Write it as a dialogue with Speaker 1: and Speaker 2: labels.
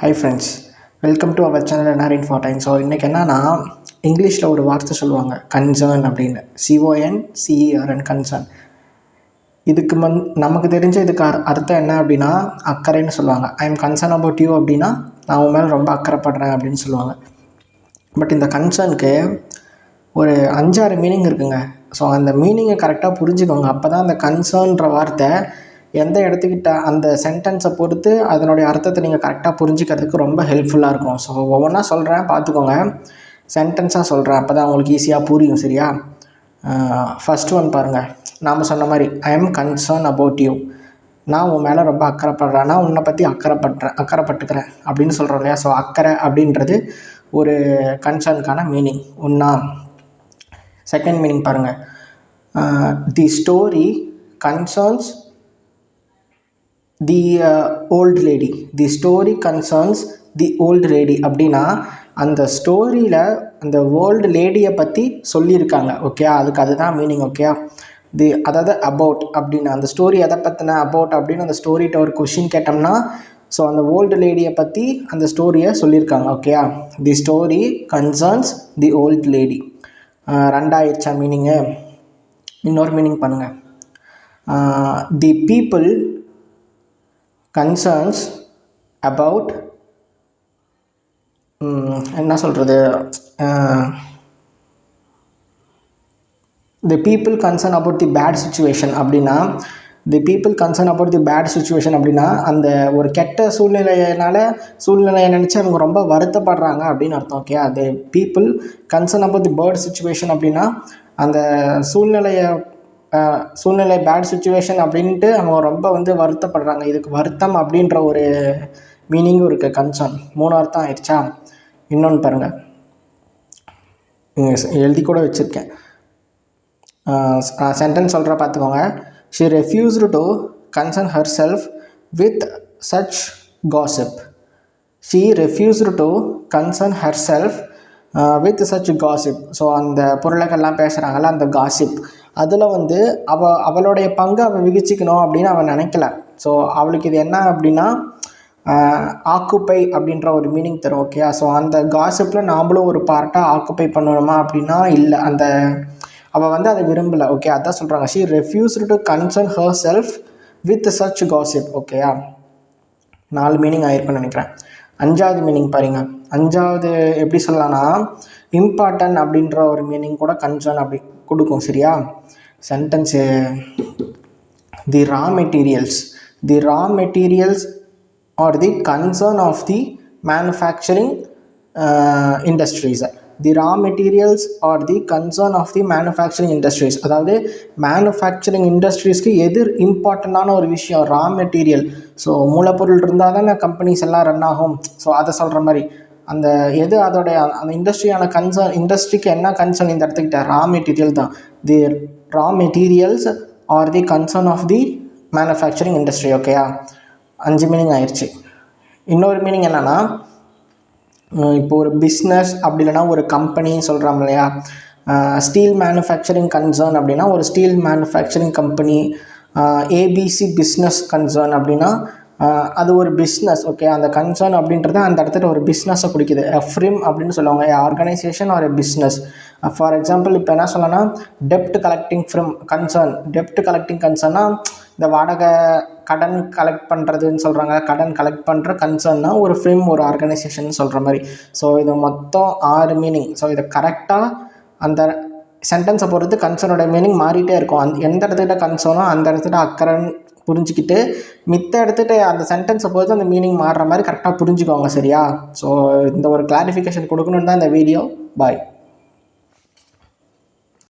Speaker 1: Hi friends, welcome to our channel NR Infotime. So இன்றைக்கி என்னன்னா, இங்கிலீஷில் ஒரு வார்த்தை சொல்லுவாங்க கன்சர்ன் அப்படின்னு, CONCERN கன்சர்ன். இதுக்கு நமக்கு தெரிஞ்ச இதுக்கு அர்த்தம் என்ன அப்படின்னா அக்கறைன்னு சொல்லுவாங்க. I am concern about you அப்படின்னா நான் உன் மேலே ரொம்ப அக்கறைப்படுறேன் அப்படின்னு சொல்லுவாங்க. பட் இந்த கன்சர்னுக்கு ஒரு 5-6 மீனிங் இருக்குங்க. ஸோ அந்த மீனிங்கை கரெக்டாக புரிஞ்சுக்கோங்க. அப்போ தான் அந்த கன்சர்ன்ற வார்த்தை எந்த இடத்துக்கிட்ட அந்த சென்டென்ஸை பொறுத்து அதனுடைய அர்த்தத்தை நீங்கள் கரெக்டாக புரிஞ்சுக்கிறதுக்கு ரொம்ப ஹெல்ப்ஃபுல்லாக இருக்கும். ஸோ ஒவ்வொன்றா சொல்கிறேன், பார்த்துக்கோங்க. சென்டென்ஸாக சொல்கிறேன், அப்போ தான் உங்களுக்கு ஈஸியாக புரியும். சரியா? ஃபஸ்ட்டு ஒன் பாருங்கள். நாம் சொன்ன மாதிரி I am concern about you, நான் உன் மேலே ரொம்ப அக்கறைப்படுறேன், நான் உன்னை பற்றி அக்கறைப்பட்டுக்கிறேன் அப்படின்னு சொல்கிறோம் இல்லையா? ஸோ அக்கறை அப்படின்றது ஒரு கன்சர்னுக்கான மீனிங் ஒன்றா. செகண்ட் மீனிங் பாருங்கள். தி story concerns the old lady. The story concerns the old lady அப்படின்னா அந்த ஸ்டோரியில் அந்த ஓல்டு லேடியை பற்றி சொல்லியிருக்காங்க. ஓகே, அதுதான் மீனிங். ஓகே, அதாவது அபவுட் அப்படின்னு அந்த ஸ்டோரி எதை பற்றின அபவுட் அப்படின்னு அந்த ஸ்டோரிகிட்ட ஒரு கொஷின் கேட்டோம்னா ஸோ அந்த ஓல்டு லேடியை பற்றி அந்த ஸ்டோரியை சொல்லியிருக்காங்க. Okay, the story concerns the old lady. ரெண்டாயிடுச்சா மீனிங்கு? இன்னொரு மீனிங் பண்ணுங்கள். தி பீப்புள் கன்சர்ன்ஸ் அபவுட் என்ன சொல்கிறது, the people concern about the bad situation அப்படின்னா the people concern about the bad situation அப்படின்னா அந்த ஒரு கெட்ட சூழ்நிலையை நினச்சி அவங்க ரொம்ப வருத்தப்படுறாங்க அப்படின்னு அர்த்தம். ஓகே, அது people concern about the bad situation அப்படின்னா அந்த சூழ்நிலை பேட் சுச்சுவேஷன் அப்படின்ட்டு அவங்க ரொம்ப வருத்தப்படுறாங்க. இதுக்கு வருத்தம் அப்படின்ற ஒரு மீனிங்கும் இருக்குது. கன்சர்ன் 3 அர்த்தம் ஆயிடுச்சா? இன்னொன்று பாருங்கள், எழுதி கூட வச்சுருக்கேன். சென்டென்ஸ் சொல்கிற பார்த்துக்கோங்க. She refused to concern her self with such gossip. She refused to concern her self with such gossip. So அந்த பொருளைகள்லாம் பேசுகிறாங்கல்ல, அந்த காசிப், அதில் அவளுடைய பங்கை அவள் விகிச்சிக்கணும் அப்படின்னு அவன் நினைக்கல. ஸோ அவளுக்கு இது என்ன அப்படின்னா ஆக்குப்பை அப்படின்ற ஒரு மீனிங் தரும். ஓகே, ஸோ அந்த காசிப்பில் நாமளும் ஒரு பார்ட்டாக ஆக்குப்பை பண்ணணுமா அப்படின்னா இல்லை, அவள் அதை விரும்பலை. ஓகே, அதான் சொல்கிறாங்க. She refused to concern her self with such gossip. ஓகேயா? 4 மீனிங் ஆயிருக்குன்னு நினைக்கிறேன். 5வது மீனிங் பாருங்க. 5வது எப்படி சொல்லலாம்னா இம்பார்ட்டன்ட் அப்படின்ற ஒரு மீனிங் கூட கன்சர்ன் அப்படி கொடுக்கும். சரியா? Sentence the raw materials are the concern of the manufacturing industries. The raw materials are the concern of the manufacturing industries. அதாவது மேனுஃபேக்சரிங் இண்டஸ்ட்ரீஸ்க்கு எது இம்பார்ட்டண்டான ஒரு விஷயம்? Raw material. ஸோ மூலப்பொருள் இருந்தால் தானே கம்பெனிஸ் எல்லாம் ரன் ஆகும். ஸோ அதை சொல்கிற மாதிரி அந்த எது அதோடைய அந்த இண்டஸ்ட்ரியான கன்சர்ன், இண்டஸ்ட்ரிக்கு என்ன கன்சர்ன் இந்த இடத்துக்கிட்ட? ரா மெட்டீரியல் தான். The raw materials are the concern of the manufacturing industry. ஓகேயா? 5 மீனிங் ஆயிடுச்சு. இன்னொரு மீனிங் என்னென்னா, இப்போ ஒரு பிஸ்னஸ் அப்படி இல்லைனா ஒரு கம்பெனி சொல்கிறோம் இல்லையா? ஸ்டீல் மேனுஃபேக்சரிங் கன்சர்ன் அப்படின்னா ஒரு steel manufacturing company. ABC business concern அப்படின்னா அது ஒரு பிஸ்னஸ். ஓகே, அந்த கன்சர்ன் அப்படின்றது அந்த இடத்துல ஒரு பிஸ்னஸை குறிக்குது. ஃப்ரிம் அப்படின்னு சொல்லுவாங்க, ஆர்கனைசேஷன் ஒரு பிஸ்னஸ். ஃபார் எக்ஸாம்பிள் இப்போ என்ன சொல்லலாம், டெப்ட் கலெக்டிங் ஃப்ரிம் கன்சர்ன். டெப்ட் கலெக்டிங் கன்சர்னா இந்த வாடகை கடன் கலெக்ட் பண்ணுறதுன்னு சொல்கிறாங்க. கடன் கலெக்ட் பண்ணுற கன்சர்ன்னா ஒரு ஃப்ரிம் ஒரு ஆர்கனைசேஷன் சொல்கிற மாதிரி. ஸோ இது மொத்தம் 6 மீனிங். ஸோ இதை கரெக்டாக அந்த சென்டென்ஸை பொறுத்து கன்சர்னோட மீனிங் மாறிட்டே இருக்கும். எந்த இடத்துல கன்சர்னோ அந்த இடத்துல அக்கறைன்னு புரிஞ்சுக்கிட்டு மித்த இடத்துட்டு அந்த சென்டென்ஸை பொறுத்து அந்த மீனிங் மாறுற மாதிரி கரெக்டாக புரிஞ்சுக்கோங்க. சரியா? ஸோ இந்த ஒரு கிளாரிஃபிகேஷன் கொடுக்கணுன்னு தான் இந்த வீடியோ. பாய்.